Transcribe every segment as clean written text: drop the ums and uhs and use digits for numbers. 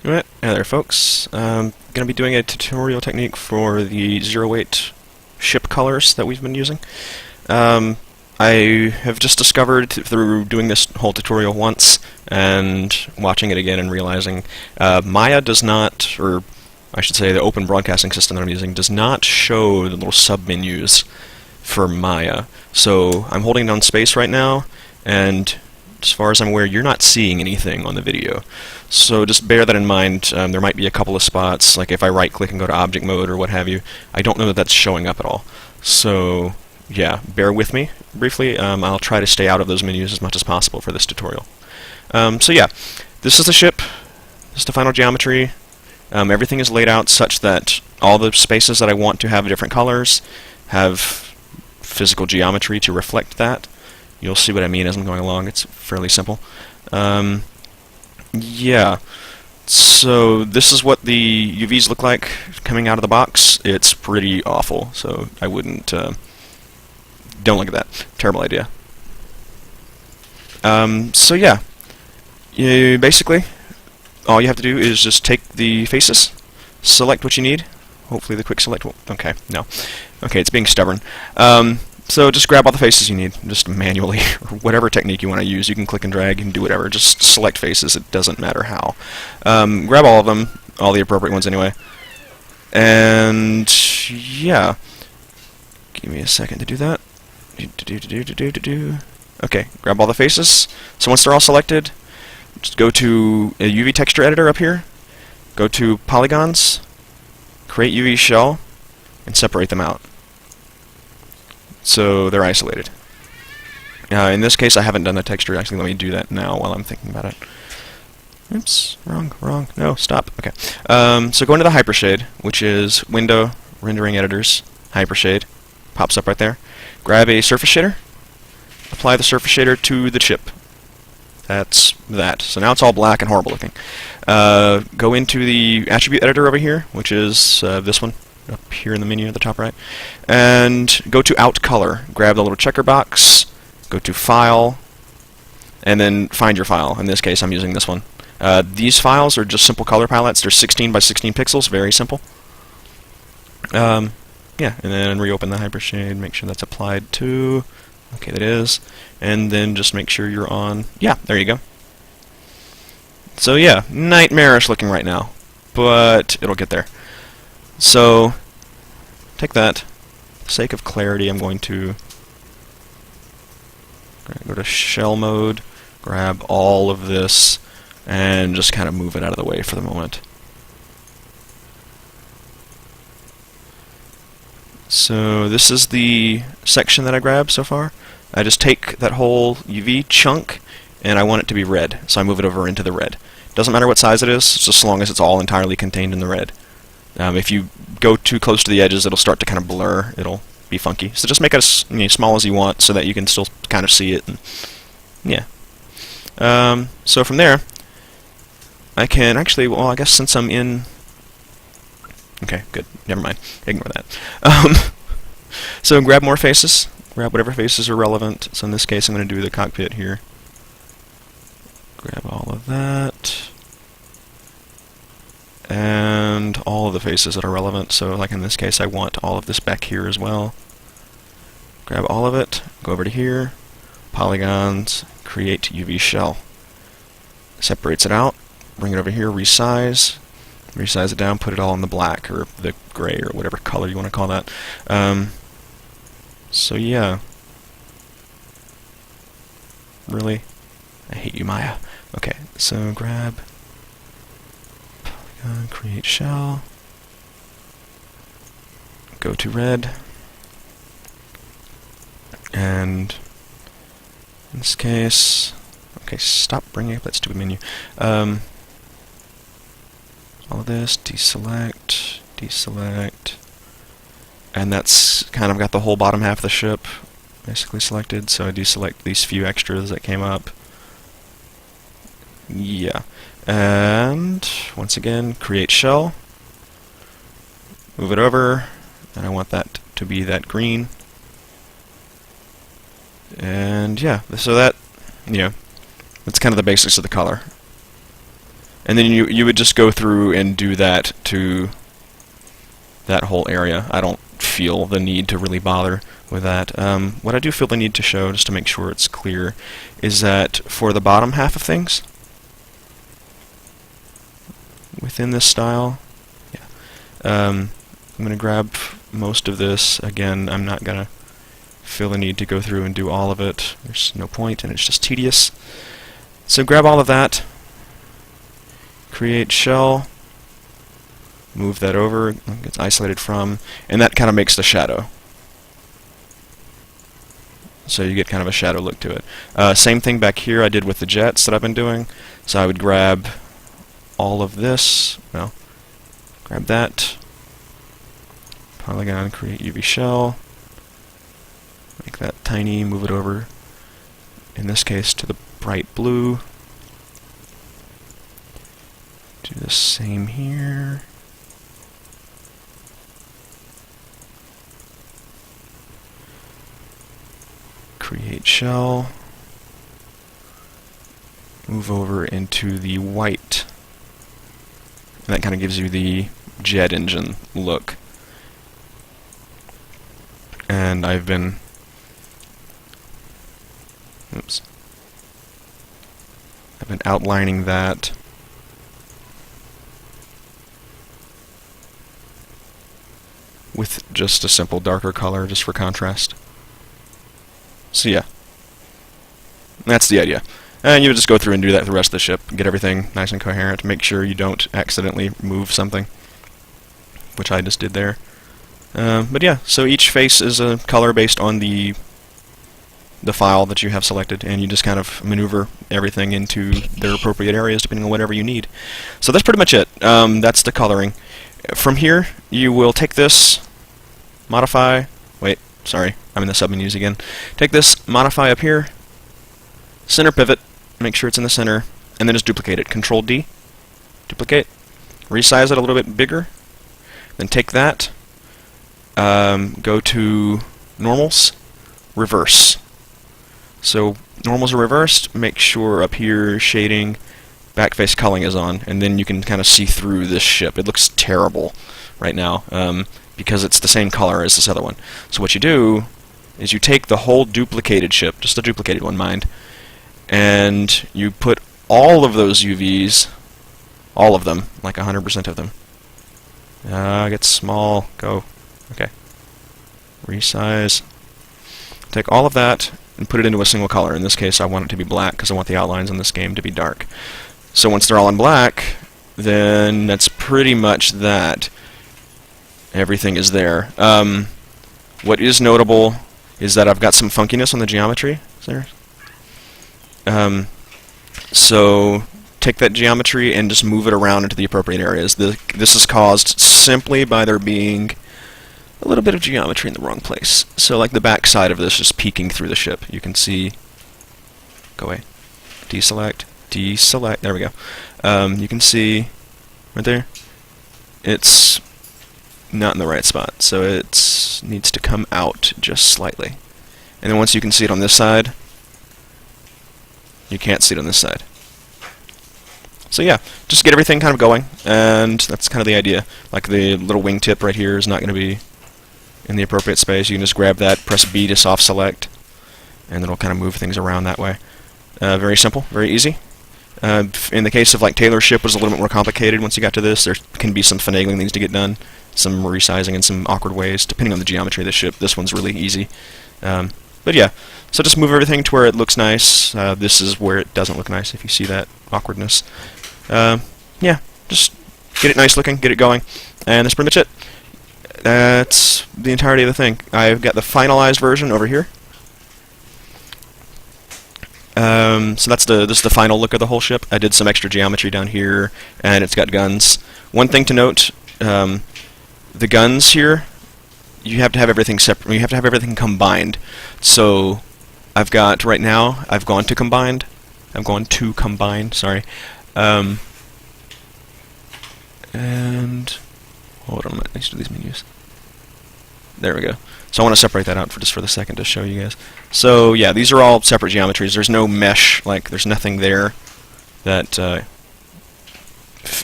Alright, hey there folks. I'm going to be doing a tutorial technique for the Zeroweight ship colors that we've been using. I have just discovered through doing this whole tutorial once and watching it again and realizing Maya does not, or I should say the open broadcasting system that I'm using, does not show the little sub-menus for Maya. So I'm holding down space right now, and as far as I'm aware, you're not seeing anything on the video. So just bear that in mind. There might be a couple of spots, like if I right-click and go to object mode or what have you, I don't know that that's showing up at all. So yeah, bear with me briefly. I'll try to stay out of those menus as much as possible for this tutorial. So yeah, this is the ship. This is the final geometry. Everything is laid out such that all the spaces that I want to have different colors have physical geometry to reflect that. You'll see what I mean as I'm going along. It's fairly simple. Yeah, so this is what the UVs look like coming out of the box. It's pretty awful, so I wouldn't, don't look at that. Terrible idea. So yeah, basically, all you have to do is just take the faces, select what you need. Hopefully the quick select will, okay, no. Okay, it's being stubborn. So just grab all the faces you need, just manually, or whatever technique you want to use. You can click and drag, you can do whatever. Just select faces, it doesn't matter how. Grab all of them, all the appropriate ones anyway. And yeah, give me a second to do that. Okay, grab all the faces. So once they're all selected, just go to a UV texture editor up here, go to polygons, create UV shell, and separate them out. So they're isolated. In this case, I haven't done the texture. Actually, let me do that now while I'm thinking about it. Oops, wrong. No, stop. Okay. So go into the hypershade, which is Window, Rendering Editors, Hypershade. Pops up right there. Grab a surface shader. Apply the surface shader to the chip. That's that. So now it's all black and horrible looking. Go into the attribute editor over here, which is this one. Up here in the menu at the top right, and go to Out Color. Grab the little checker box, go to File, and then find your file. In this case, I'm using this one. These files are just simple color palettes. They're 16 by 16 pixels, very simple. Yeah, and then reopen the hypershade, make sure that's applied to. Okay, that is. And then just make sure you're on. Yeah, there you go. So yeah, nightmarish looking right now, but it'll get there. So, take that. For the sake of clarity, I'm going to go to shell mode, grab all of this, and just kind of move it out of the way for the moment. So, this is the section that I grabbed so far. I just take that whole UV chunk, and I want it to be red, so I move it over into the red. Doesn't matter what size it is, just as long as it's all entirely contained in the red. If you go too close to the edges, it'll start to kind of blur. It'll be funky. So just make it as small as you want so that you can still kind of see it. And yeah. So from there, I can actually, well, I guess since I'm in... Okay, good. Never mind. Ignore that. So grab more faces. Grab whatever faces are relevant. So in this case, I'm going to do the cockpit here. Grab all of that. And all of the faces that are relevant. So like in this case, I want all of this back here as well. Grab all of it, go over to here, polygons, create UV shell. Separates it out, bring it over here, resize it down, put it all in the black or the gray or whatever color you want to call that. So yeah. Really? I hate you, Maya. Okay, so grab... create shell, go to red, and in this case, okay, stop bringing up that stupid menu. All of this, deselect, and that's kind of got the whole bottom half of the ship basically selected, so I deselect these few extras that came up. Yeah. And once again, create shell, move it over, and I want that to be that green. And yeah, so that, that's kind of the basics of the color. And then you would just go through and do that to that whole area. I don't feel the need to really bother with that. What I do feel the need to show, just to make sure it's clear, is that for the bottom half of things, within this style, I'm going to grab most of this. Again, I'm not going to feel the need to go through and do all of it. There's no point, and it's just tedious. So grab all of that, create shell, move that over, it gets isolated from, and that kind of makes the shadow. So you get kind of a shadow look to it. Same thing back here I did with the jets that I've been doing. So I would grab all of this, well, grab that, polygon, create UV shell, make that tiny, move it over, in this case, to the bright blue. Do the same here. Create shell, move over into the white, and that kind of gives you the jet engine look. And I've been outlining that with just a simple darker color, just for contrast. So yeah, that's the idea. And you would just go through and do that with the rest of the ship, get everything nice and coherent, make sure you don't accidentally move something, which I just did there. But yeah, so each face is a color based on the file that you have selected, and you just kind of maneuver everything into their appropriate areas depending on whatever you need. So that's pretty much it. That's the coloring. From here, you will take this, modify, wait, sorry, I'm in the submenus again. Take this, modify up here, center pivot, make sure it's in the center, and then just duplicate it. Control D, duplicate, resize it a little bit bigger, then take that, go to normals, reverse. So normals are reversed, make sure up here shading, backface culling is on, and then you can kind of see through this ship. It looks terrible right now because it's the same color as this other one. So what you do is you take the whole duplicated ship, just a duplicated one, mind, and you put all of those UVs, all of them, like 100% of them. Get small, go, okay. Resize. Take all of that and put it into a single color. In this case, I want it to be black because I want the outlines on this game to be dark. So once they're all in black, then that's pretty much that. Everything is there. What is notable is that I've got some funkiness on the geometry. So take that geometry and just move it around into the appropriate areas. This is caused simply by there being a little bit of geometry in the wrong place. So like the back side of this is peeking through the ship. You can see, go away, deselect, deselect, there we go. You can see right there, it's not in the right spot, so it needs to come out just slightly. And then once you can see it on this side, you can't see it on this side. So yeah, just get everything kind of going, and that's kind of the idea. Like the little wingtip right here is not going to be in the appropriate space. You can just grab that, press B to soft select, and it'll kind of move things around that way. Very simple, very easy. In the case of like Taylor's ship was a little bit more complicated. Once you got to this, there can be some finagling things to get done, some resizing in some awkward ways, depending on the geometry of the ship. This one's really easy. But yeah, so just move everything to where it looks nice. This is where it doesn't look nice, if you see that awkwardness. Yeah, just get it nice looking, get it going, and that's pretty much it. That's the entirety of the thing. I've got the finalized version over here. So this is the final look of the whole ship. I did some extra geometry down here, and it's got guns. One thing to note, the guns here, you have to have everything separate. You have to have everything combined. So I've got, right now, I've gone to combined. I'm going to combine, sorry. And hold on, next to these menus. There we go. So I want to separate that out just for the second to show you guys. So yeah, these are all separate geometries. There's no mesh, like there's nothing there that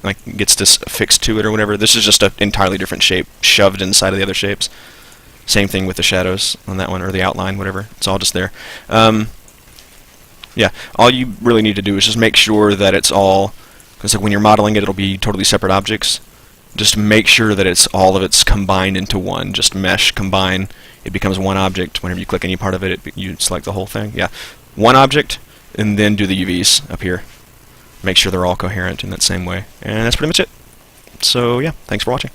like gets this affixed to it or whatever. This is just an entirely different shape shoved inside of the other shapes. Same thing with the shadows on that one, or the outline, whatever. It's all just there. Yeah, all you really need to do is just make sure that it's all, because like when you're modeling it, it'll be totally separate objects. Just make sure that it's all of it's combined into one. Just mesh, combine, it becomes one object. Whenever you click any part of it, you select the whole thing. Yeah, one object, and then do the UVs up here. Make sure they're all coherent in that same way. And that's pretty much it. So yeah, thanks for watching.